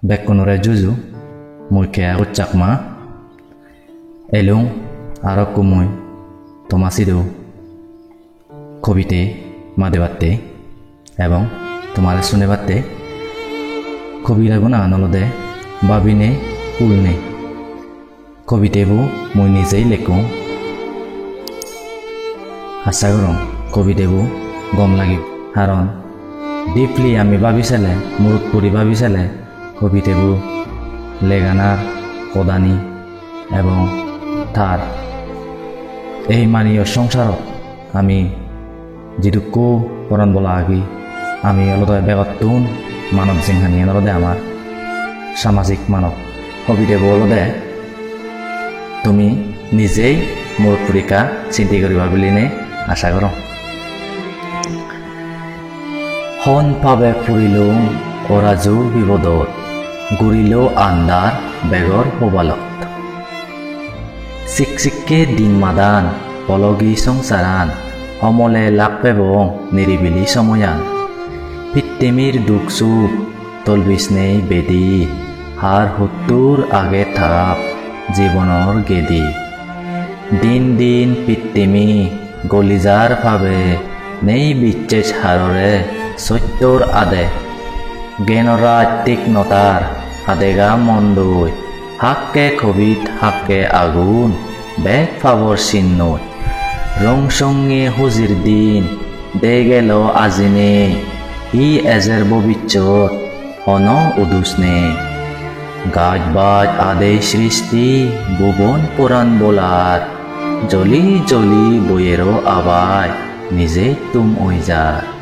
Bekunore juju muike ucakma elung arakumui tomasidu কবিতে মাদে বাতে এবং তোমার শুনে বাতে কবিরা গুণা নলদে বাবিনে উলনে কবিতেবু মই নিজেই লেখো আশা করম কবিতেবু গম লাগিব কারণ ডিপলি আমি ভাবি চালে মূৰত পৰি ভাবি চালে কবিতেবু লেগানাৰ কদানি এবং তাৰ এই মানীয় সংসাৰত আমি যিটো পৰণ বলা আগি আমি অলদে বেগতুন মানৱ জিংহানি অলদে আমাৰ সামাজিক মানৱ কবিতে বলদে তুমি নিজেই মোৰ পৰীক্ষা চিন্তা কৰিবা বুলি নে আশা কৰোঁ হন পাবে ফুৰিলো অৰাজু বিপদত গুৰিলো আন্দাৰ বেগৰ হোবালত চিকচিককে দিন মাদান পলগি সংসাৰান সমলে লাভ পেব নিৰিবিলি সময়ান পিতৃমিৰ দুখ সুখ তলবিষ্ণেই বেদি হাৰ হুত্তুৰ আগে থাপ জীবনৰ গেদি দিন দিন পিতৃমি গলিজাৰ ভাবে নেই বিচ্ছেজ হাৰৰে সত্যৰ আদে জ্ঞানৰা তীক্ষ্ণতাৰ আদেগা মন্দৈ হাক্কে কবিত হাক্কে আগুন বেগ ফাবৰ চিহ্নৈ রংসঙ্গে হুজির দিন দে গেল আজিনে ই এজের ভবিষ্যৎ অন উদুসনে গাছ বাজ আদে সৃষ্টি ভুবন পুরাণ বলার জলি জলি বইয়েরও আবায় নিজে তুম ওই যার